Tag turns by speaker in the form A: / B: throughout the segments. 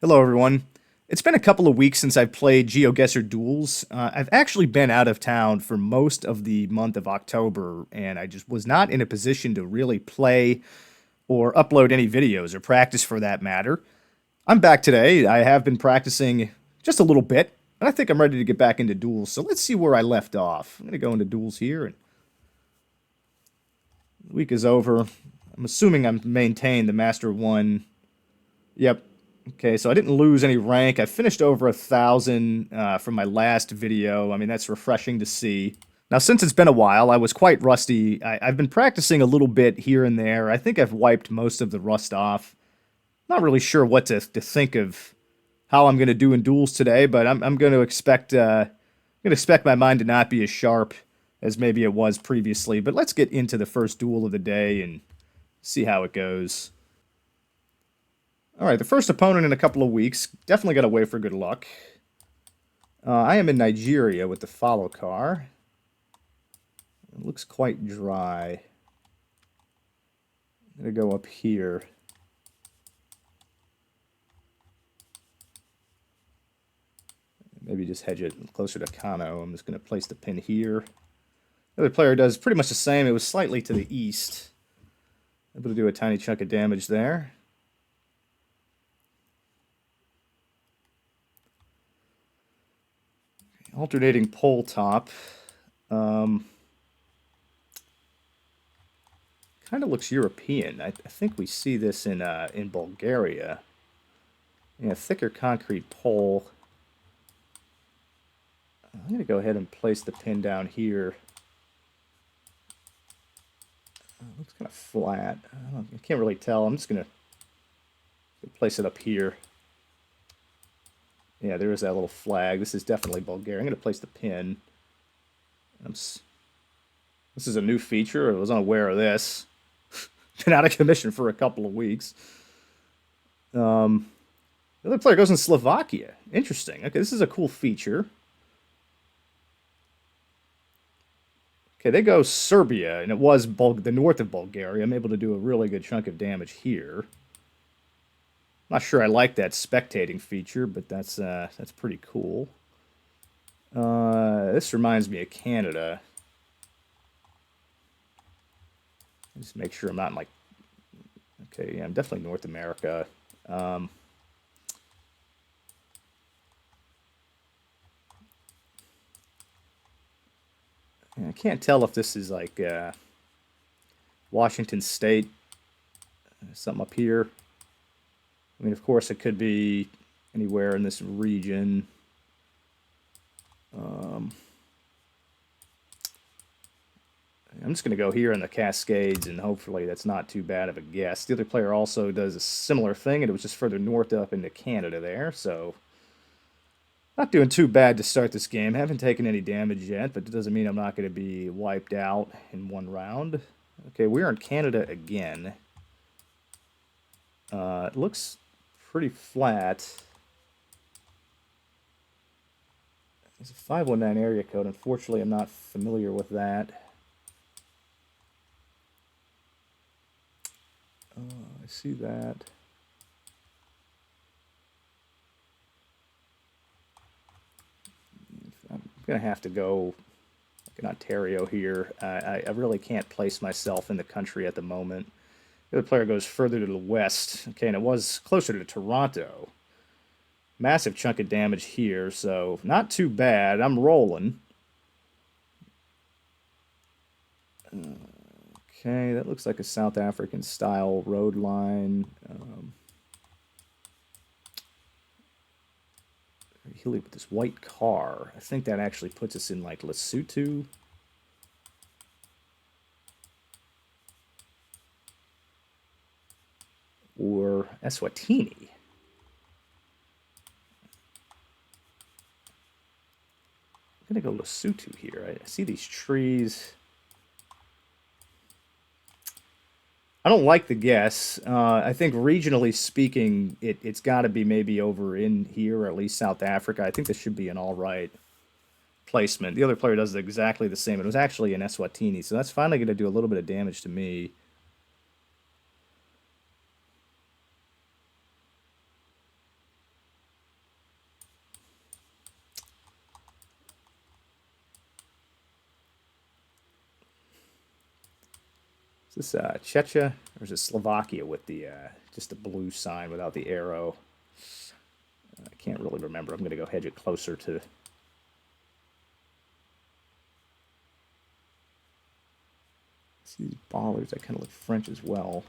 A: Hello, everyone. It's been a couple of weeks since I played GeoGuessr Duels. I've actually been out of town for most of the month of October, and I just was not in a position to really play or upload any videos or practice for that matter. I'm back today. I have been practicing just a little bit, and I think I'm ready to get back into Duels. So let's see where I left off. I'm going to go into Duels here, and the week is over. I'm assuming I'm maintained the Master 1. Yep. Okay, so I didn't lose any rank. I finished over 1,000 from my last video. I mean, that's refreshing to see. Now, since it's been a while, I was quite rusty. I've been practicing a little bit here and there. I think I've wiped most of the rust off. Not really sure what to think of how I'm going to do in duels today, but I'm going to expect my mind to not be as sharp as maybe it was previously. But let's get into the first duel of the day and see how it goes. All right, the first opponent in a couple of weeks. Definitely got to wait for good luck. I am in Nigeria with the follow car. It looks quite dry. I'm going to go up here. Maybe just hedge it closer to Kano. I'm just going to place the pin here. The other player does pretty much the same. It was slightly to the east. Able to do a tiny chunk of damage there. Alternating pole top. Kind of looks European. I think we see this in Bulgaria. Yeah, thicker concrete pole. I'm going to go ahead and place the pin down here. Looks kind of flat. I can't really tell. I'm just going to place it up here. Yeah, there is that little flag. This is definitely Bulgaria. I'm going to place the pin. This is a new feature. I was unaware of this. Been out of commission for a couple of weeks. The other player goes in Slovakia. Interesting. Okay, this is a cool feature. Okay, they go Serbia, and it was the north of Bulgaria. I'm able to do a really good chunk of damage here. Not sure I like that spectating feature, but that's pretty cool. This reminds me of Canada. Just make sure I'm not in, like... Okay, yeah, I'm definitely North America. I can't tell if this is like Washington State, something up here. I mean, of course, it could be anywhere in this region. I'm just going to go here in the Cascades, and hopefully that's not too bad of a guess. The other player also does a similar thing, and it was just further north up into Canada there, so not doing too bad to start this game. Haven't taken any damage yet, but it doesn't mean I'm not going to be wiped out in one round. Okay, we're in Canada again. It looks pretty flat. It's a 519 area code. Unfortunately, I'm not familiar with that. I see that. I'm going to have to go like in Ontario here. I really can't place myself in the country at the moment. The other player goes further to the west. Okay, and it was closer to Toronto. Massive chunk of damage here, so not too bad. I'm rolling. Okay, that looks like a South African style road line. Hilly with this white car. I think that actually puts us in like Lesotho. Or Eswatini. I'm going to go Lesotho here. I see these trees. I don't like the guess. I think regionally speaking, it's got to be maybe over in here, or at least South Africa. I think this should be an all right placement. The other player does exactly the same. It was actually an Eswatini, so that's finally going to do a little bit of damage to me. Is this Czechia or is it Slovakia with the just the blue sign without the arrow? I can't really remember. I'm going to go hedge it closer to. See these ballers that kind of look French as well.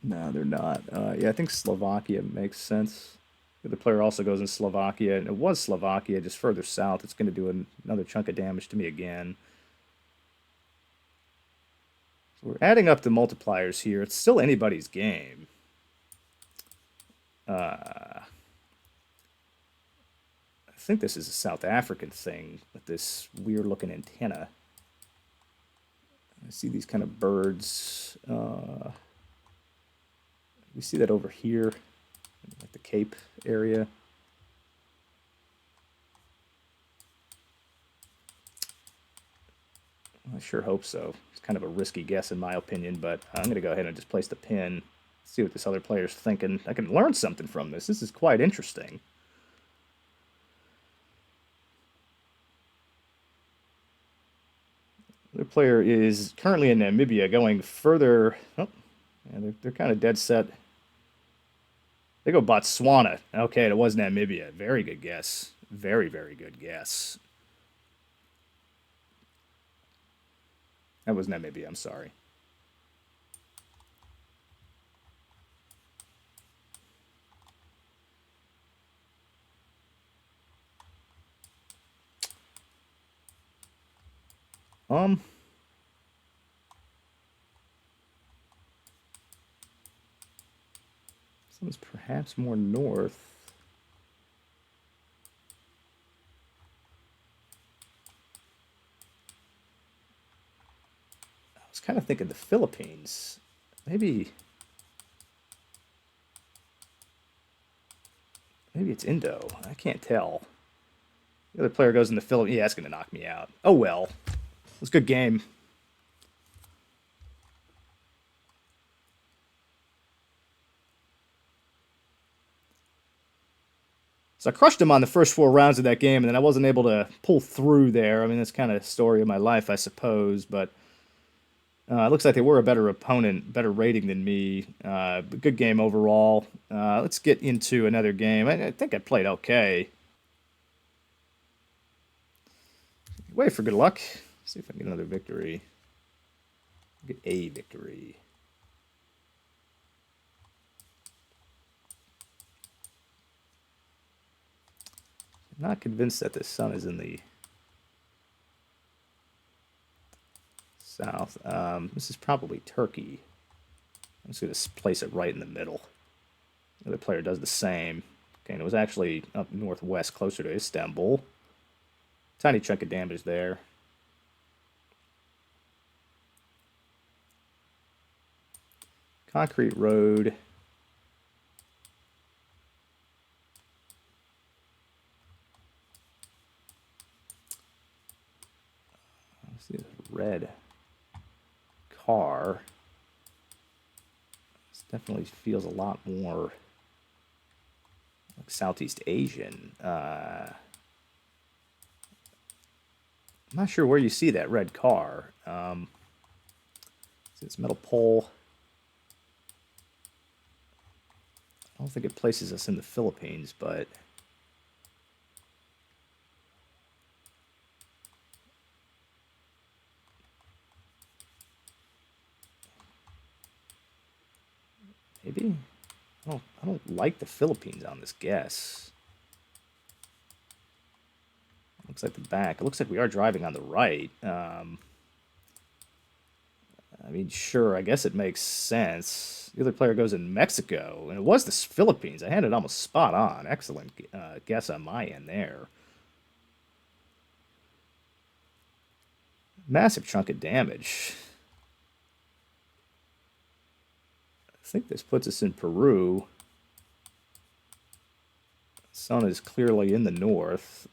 A: No, they're not. Yeah, I think Slovakia makes sense. The player also goes in Slovakia, and it was Slovakia just further south. It's going to do another chunk of damage to me again. So we're adding up the multipliers here. It's still anybody's game. I think this is a South African thing with this weird-looking antenna. I see these kind of birds. We see that over here, like the Cape area. I sure hope so. It's kind of a risky guess in my opinion, but I'm going to go ahead and just place the pin, see what this other player's thinking. I can learn something from this. This is quite interesting. The player is currently in Namibia, going further. Oh, yeah, they're kind of dead set. They go Botswana. Okay, it was Namibia. Very good guess. Very, very good guess. That was Namibia, I'm sorry. Someone's perhaps more north. I was kind of thinking the Philippines. Maybe it's Indo. I can't tell. The other player goes in the Philippines. Yeah, that's going to knock me out. Oh, well. It was a good game. So I crushed him on the first 4 rounds of that game, and then I wasn't able to pull through there. I mean, that's kind of the story of my life, I suppose. But it looks like they were a better opponent, better rating than me. Good game overall. Let's get into another game. I think I played okay. Wait for good luck. See if I can get another victory. Get a victory. I'm not convinced that the sun is in the south. This is probably Turkey. I'm just going to place it right in the middle. The other player does the same. Okay, and it was actually up northwest, closer to Istanbul. Tiny chunk of damage there. Concrete road. Let's see this red car. This definitely feels a lot more like Southeast Asian. I'm not sure where you see that red car. See this metal pole. I don't think it places us in the Philippines, but maybe. I don't like the Philippines on this guess. Looks like the back. It looks like we are driving on the right. I mean, sure, I guess it makes sense. The other player goes in Mexico, and it was the Philippines. I had it almost spot on. Excellent guess on my end there. Massive chunk of damage. I think this puts us in Peru. Sun is clearly in the north.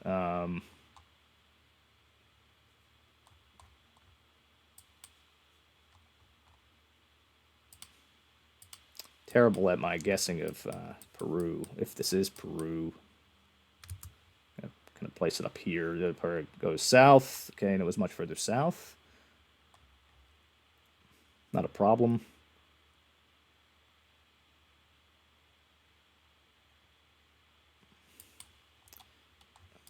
A: Terrible at my guessing of Peru, if this is Peru. I'm gonna place it up here. The part goes south. Okay, and it was much further south. Not a problem.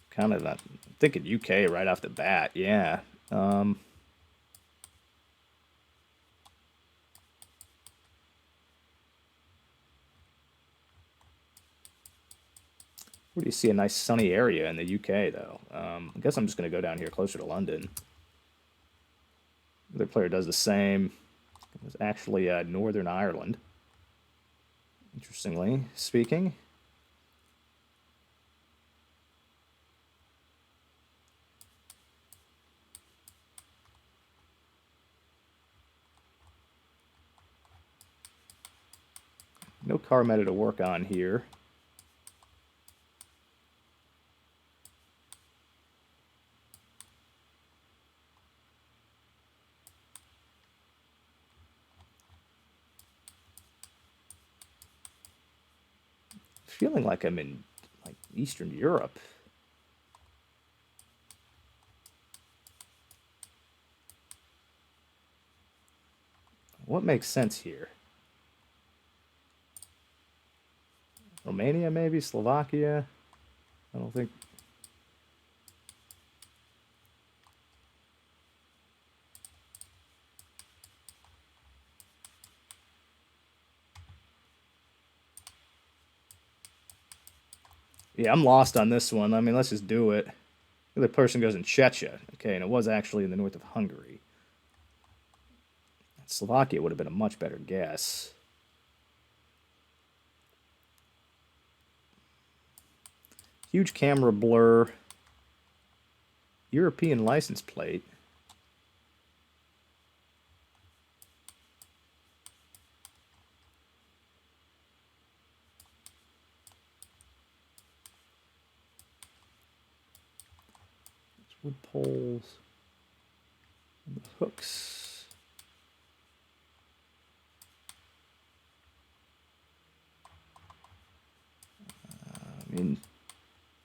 A: Kind of not thinking UK right off the bat. Yeah. Um, where do you see a nice sunny area in the UK, though? I guess I'm just going to go down here closer to London. The other player does the same. It was actually Northern Ireland, interestingly speaking. No car meta to work on here. Feeling like I'm in like Eastern Europe. What makes sense here? Romania, maybe? Slovakia? I don't think. Yeah, I'm lost on this one. I mean, let's just do it. The other person goes in Czechia. Okay, and it was actually in the north of Hungary. Slovakia would have been a much better guess. Huge camera blur. European license plate. Wood poles. And the hooks. I mean,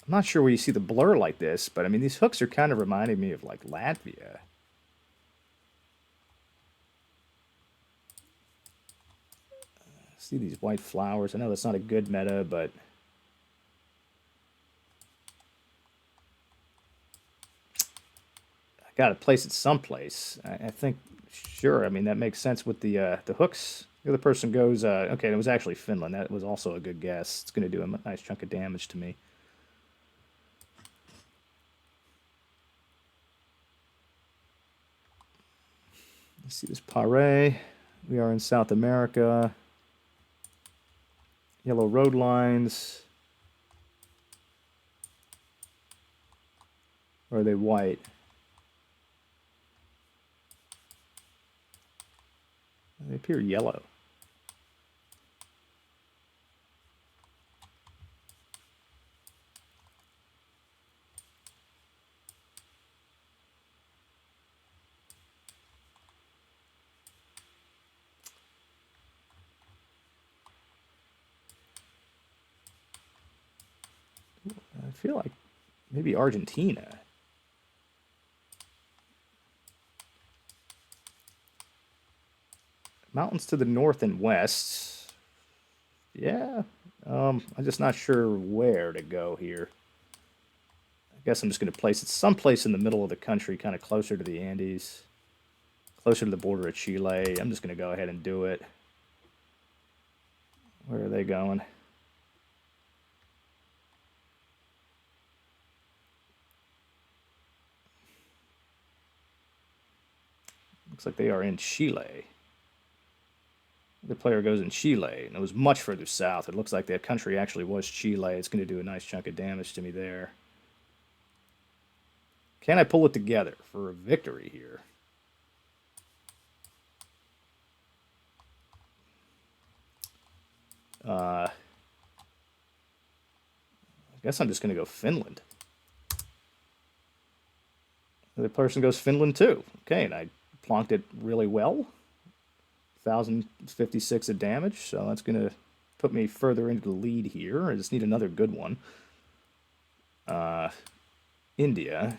A: I'm not sure where you see the blur like this, but I mean, these hooks are kind of reminding me of like Latvia. See these white flowers. I know that's not a good meta, but I got to place it someplace. I think, sure. I mean, that makes sense with the hooks. The other person goes, okay, it was actually Finland. That was also a good guess. It's going to do a nice chunk of damage to me. Let's see this Pare. We are in South America. Yellow road lines. Or are they white? They appear yellow. I feel like maybe Argentina. Mountains to the north and west. Yeah. I'm just not sure where to go here. I guess I'm just going to place it someplace in the middle of the country, kind of closer to the Andes, closer to the border of Chile. I'm just going to go ahead and do it. Where are they going? Looks like they are in Chile. The player goes in Chile, and it was much further south. It looks like that country actually was Chile. It's going to do a nice chunk of damage to me there. Can I pull it together for a victory here? I guess I'm just going to go Finland. The person goes Finland too. Okay, and I plonked it really well. 1,056 of damage, so that's going to put me further into the lead here. I just need another good one. India.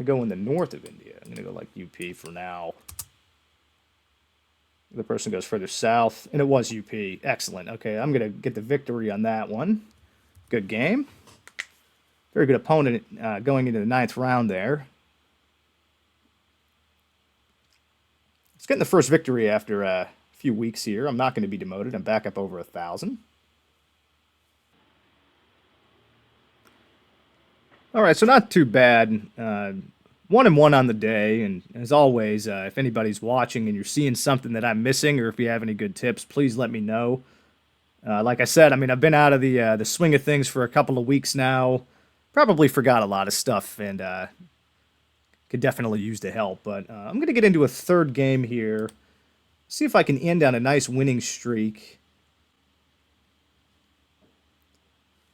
A: go in the north of India. I'm going to go like UP for now. The person goes further south, and it was UP. Excellent. Okay, I'm going to get the victory on that one. Good game. Very good opponent going into the 9th round there. It's getting the first victory after a few weeks here. I'm not going to be demoted. I'm back up over 1,000. All right, so not too bad. 1-1 on the day, and as always, if anybody's watching and you're seeing something that I'm missing, or if you have any good tips, please let me know. Like I said, I mean, I've been out of the swing of things for a couple of weeks now. Probably forgot a lot of stuff, and could definitely use the help. But I'm going to get into a third game here. See if I can end on a nice winning streak.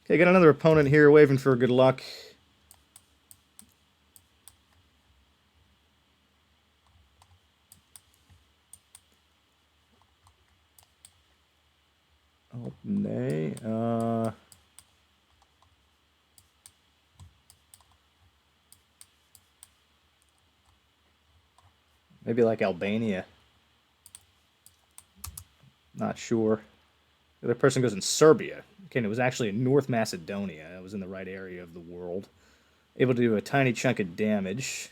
A: Okay, got another opponent here waving for good luck. Oh, nay. Maybe like Albania. Not sure. The other person goes in Serbia. Okay, and it was actually in North Macedonia. It was in the right area of the world. Able to do a tiny chunk of damage.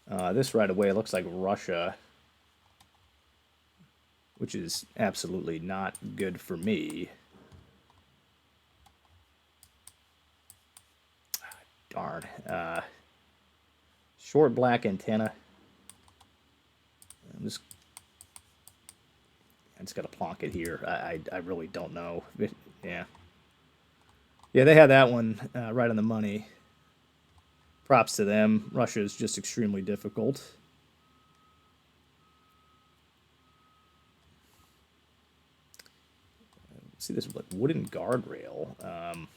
A: This right away looks like Russia, which is absolutely not good for me. Darn. Short black antenna. I just got to plonk it here. I really don't know. Yeah. Yeah, they had that one right on the money. Props to them. Russia is just extremely difficult. See this like wooden guardrail.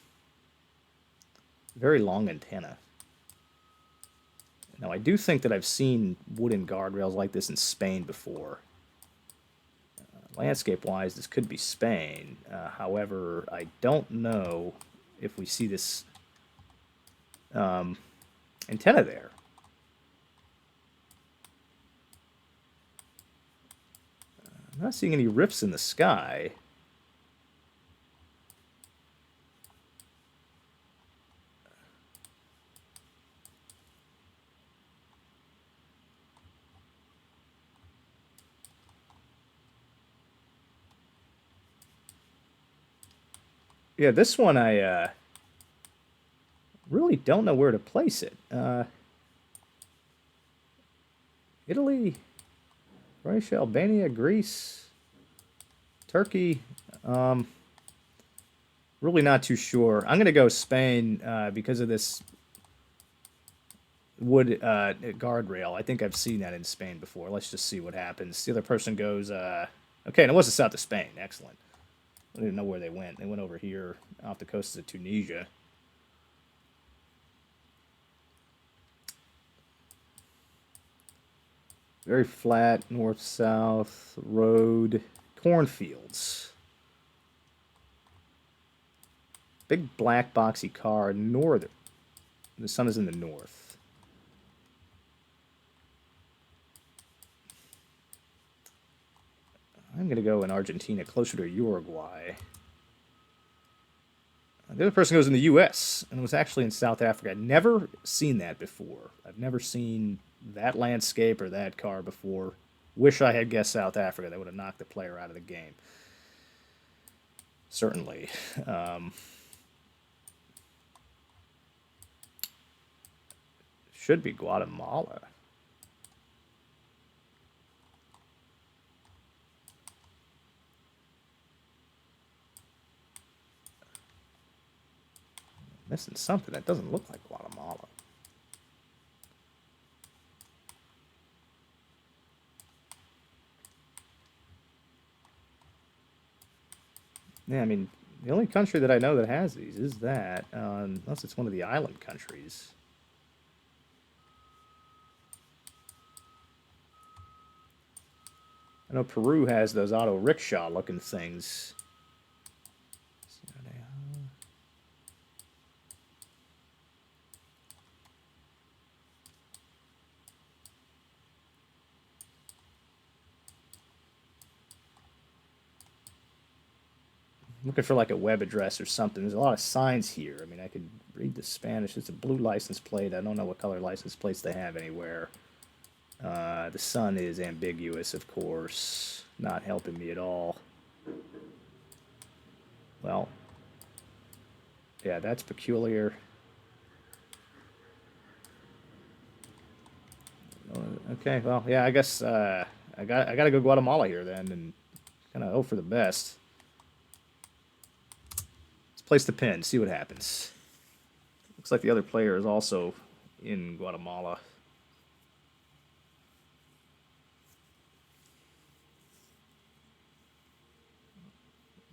A: Very long antenna. Now I do think that I've seen wooden guardrails like this in Spain before. Landscape-wise, this could be Spain. However, I don't know if we see this antenna there. I'm not seeing any rifts in the sky. Yeah, this one I really don't know where to place it. Italy, Croatia, Albania, Greece, Turkey. Really not too sure. I'm going to go Spain because of this wood guardrail. I think I've seen that in Spain before. Let's just see what happens. The other person goes, okay, and it was the south of Spain. Excellent. I didn't know where they went. They went over here off the coast of Tunisia. Very flat, north-south, road, cornfields. Big black boxy car, northern. The sun is in the north. I'm going to go in Argentina, closer to Uruguay. The other person goes in the U.S. and was actually in South Africa. I'd never seen that before. I've never seen that landscape or that car before. Wish I had guessed South Africa. That would have knocked the player out of the game. Certainly. Should be Guatemala. Missing something. That doesn't look like Guatemala. Yeah, I mean, the only country that I know that has these is that, unless it's one of the island countries. I know Peru has those auto rickshaw looking things. looking for like a web address or something. There's a lot of signs here. I mean, I could read the Spanish. It's a blue license plate. I don't know what color license plates they have anywhere. The sun is ambiguous, of course. Not helping me at all. Well, yeah, that's peculiar. Okay, well, yeah, I guess I gotta go Guatemala here then, and kind of hope for the best. Let's place the pin, see what happens. Looks like the other player is also in Guatemala.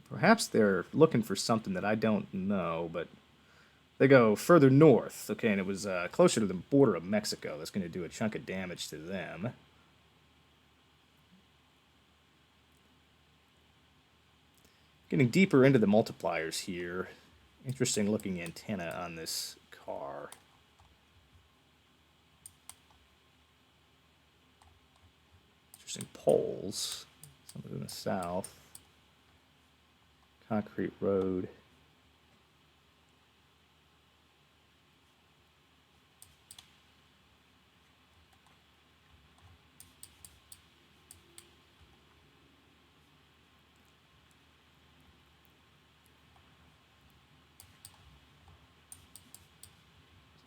A: Perhaps they're looking for something that I don't know, but they go further north. Okay, and it was closer to the border of Mexico. That's going to do a chunk of damage to them. Getting deeper into the multipliers here. Interesting looking antenna on this car. Interesting poles. Something in the south. Concrete road.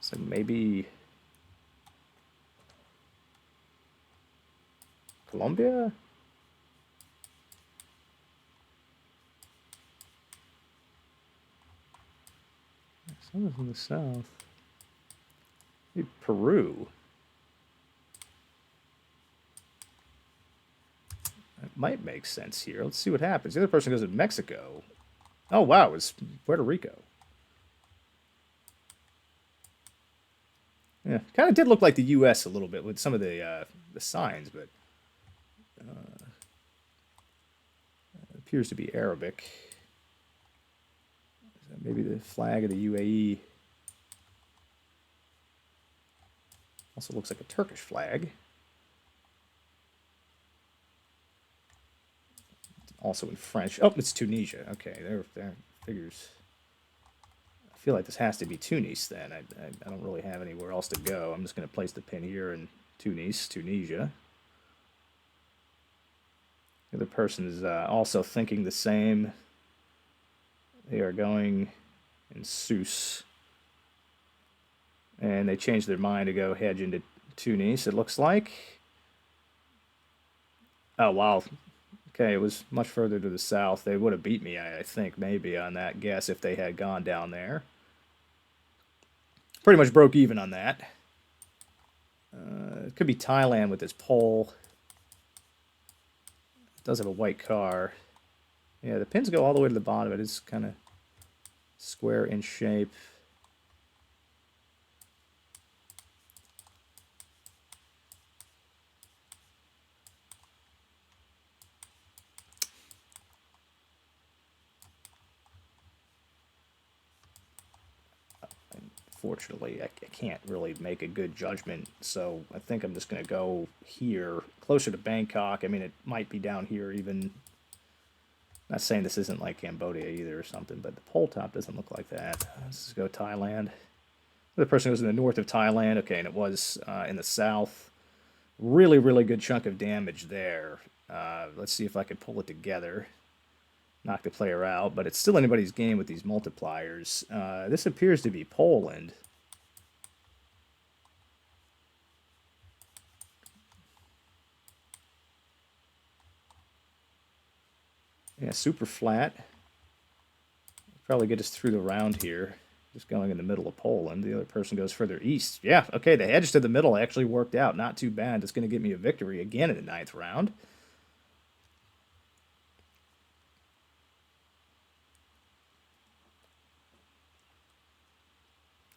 A: So maybe Colombia? Something from the south. Maybe Peru. That might make sense here. Let's see what happens. The other person goes to Mexico. Oh, wow, it's Puerto Rico. Yeah, kind of did look like the U.S. a little bit with some of the signs, but it appears to be Arabic. Maybe the flag of the UAE. Also looks like a Turkish flag. Also in French. Oh, it's Tunisia. Okay, there figures. I feel like this has to be Tunis then. I don't really have anywhere else to go. I'm just going to place the pin here in Tunisia. The other person is also thinking the same. They are going in Sousse. And they changed their mind to go hedge into Tunis, it looks like. Oh, wow. Okay, it was much further to the south. They would have beat me, I think, maybe on that guess if they had gone down there. Pretty much broke even on that. It could be Thailand with this pole. It does have a white car. Yeah, the pins go all the way to the bottom. It is kind of square in shape. Unfortunately, I can't really make a good judgment, so I think I'm just going to go here, closer to Bangkok. I mean, it might be down here even. Not saying this isn't like Cambodia either or something, but the pole top doesn't look like that. Let's just go Thailand. The person was in the north of Thailand. Okay, and it was in the south. Really, really good chunk of damage there. Let's see if I can pull it together. Knock the player out, but it's still anybody's game with these multipliers. This appears to be Poland. Yeah, super flat. Probably get us through the round here. Just going in the middle of Poland. The other person goes further east. Yeah, okay, the hedge to the middle actually worked out. Not too bad. It's going to get me a victory again in the 9th round.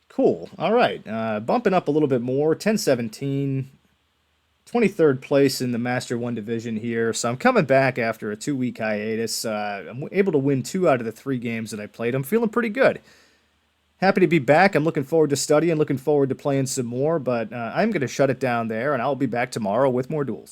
A: Cool. All right. Bumping up a little bit more. 10-17. 23rd place in the Master 1 division here. So I'm coming back after a 2-week hiatus. I'm able to win 2 out of the 3 games that I played. I'm feeling pretty good. Happy to be back. I'm looking forward to studying, looking forward to playing some more, but I'm going to shut it down there, and I'll be back tomorrow with more duels.